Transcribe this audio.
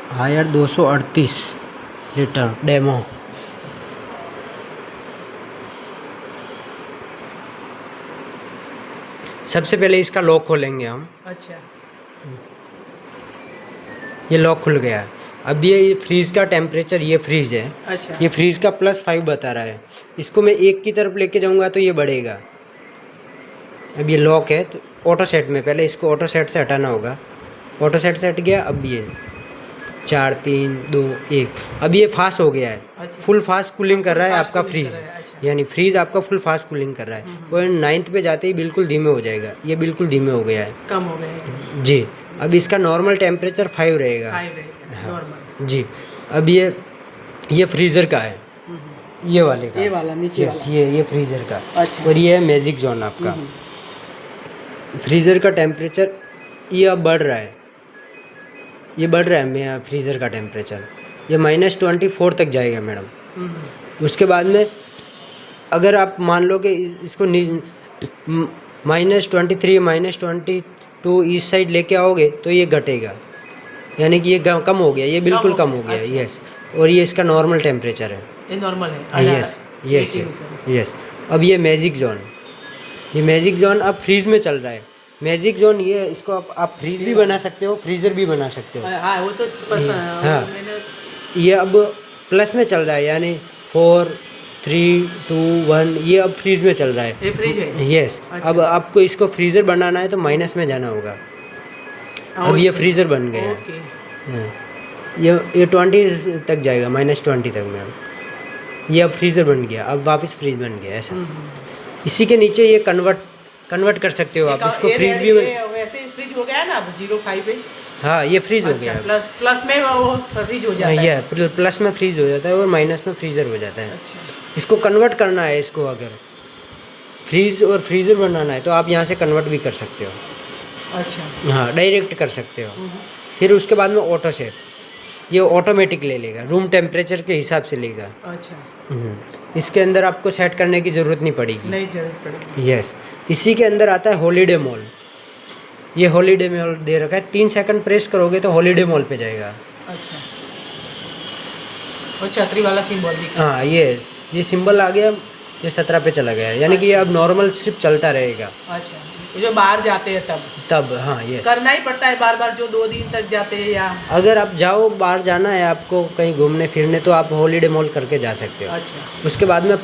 Higher 238 litre demo. सबसे पहले इसका लॉक खोलेंगे हम। अच्छा। ये लॉक खुल गया है। अब ये फ्रीज़ का टेम्परेचर, ये फ्रीज़ है। अच्छा। ये फ्रीज़ का +5 बता रहा है। इसको मैं एक की तरफ लेके जाऊंगा तो ये बढ़ेगा। अब ये लॉक है तो ऑटो सेट में, पहले इसको ऑटो सेट से हटाना होगा। ऑटो सेट से हट गया। अब ये 4 3 2 1, अब ये फास्ट हो गया है। अच्छा। फुल फास्ट कूलिंग कर रहा है फास्ट आपका कूलिंग फ्रीज़, कर रहा है, अच्छा। यानी फ्रीज़ आपका फुल फास्ट कूलिंग कर रहा है। और 9th पे जाते ही बिल्कुल धीमे हो जाएगा। ये बिल्कुल धीमे हो गया है, कम हो गए। जी। अब इसका नॉर्मल टेम्परेचर 5 रहेगा। 5 रहेगा हाँ नॉर्मल। जी। अब ये फ्रीज़र का है, ये वाले का, ये वाला नीचे यस, वाला। ये फ्रीज़र का। अच्छा। और ये है मैजिक जोन आपका। फ्रीज़र का टेम्परेचर ये अब बढ़ रहा है, ये बढ़ रहा है मेरा फ्रीज़र का टेम्परेचर। ये -24 तक जाएगा मैडम। उसके बाद में अगर आप मान लो कि इसको -23 -22 इस साइड लेके आओगे तो ये घटेगा, यानी कि ये कम हो गया, ये बिल्कुल कम हो गया। अच्छा। यस। और ये इसका नॉर्मल टेम्परेचर है। ये नॉर्मल है। Yes yes yes. अब ये मैजिक जोन, ये मैजिक जोन अब फ्रीज़ में चल रहा है। मैजिक जोन ये, इसको आप फ्रीज़ भी बना सकते हो, फ्रीज़र भी बना सकते हो। हाँ वो तो हाँ, ये अब प्लस में चल रहा है, यानी 4 3 2 1, ये अब फ्रीज में चल रहा है। ये फ्रीज है। यस। अच्छा। अब आपको इसको फ्रीज़र बनाना है तो माइनस में जाना होगा। अब ये फ्रीज़र बन गया है। ओके। हाँ, ये 20 तक जाएगा, -20 तक मैडम। ये अब फ्रीज़र बन गया, अब वापस फ्रीज बन गया ऐसा। इसी के नीचे ये कन्वर्ट कर सकते हो आप इसको, फ्रीज भी वैसे फ्रीज हो गया है ना अब 05 पे। हाँ, ये फ्रीज हो गया है। प्लस में वो फ्रीज हो जाता है। ये प्लस में फ्रीज हो जाता है और माइनस में फ्रीज़र हो जाता है। अच्छा। इसको कन्वर्ट करना है, इसको अगर फ्रीज और फ्रीज़र बनाना है तो आप यहाँ से कन्वर्ट भी कर सकते हो। अच्छा। हाँ, डायरेक्ट कर सकते हो। फिर उसके बाद में ऑटो सेट, ये ऑटोमेटिक ले लेगा, रूम टेम्परेचर के हिसाब से लेगा। अच्छा। इसके अंदर आपको सेट करने की ज़रूरत नहीं पड़ेगी। नहीं जरूरत पड़ेगी। यस। इसी के अंदर आता है हॉलीडे मॉल। ये हॉलीडे मॉल दे रखा है, 3 सेकंड प्रेस करोगे तो हॉलीडे मॉल पे जाएगा। अच्छा। और छतरी वाला सिंबल भी। हाँ, ये सिंबल आ गया, ये 17 पे चला गया, यानी कि ये अब नॉर्मल सिर्फ चलता रहेगा। अच्छा। जो बाहर जाते हैं तब हाँ, ये करना ही पड़ता है बार बार, जो 2 दिन तक जाते हैं या अगर आप जाओ, बाहर जाना है आपको कहीं घूमने फिरने, तो आप हॉलीडे मॉल करके जा सकते हो। अच्छा। उसके बाद में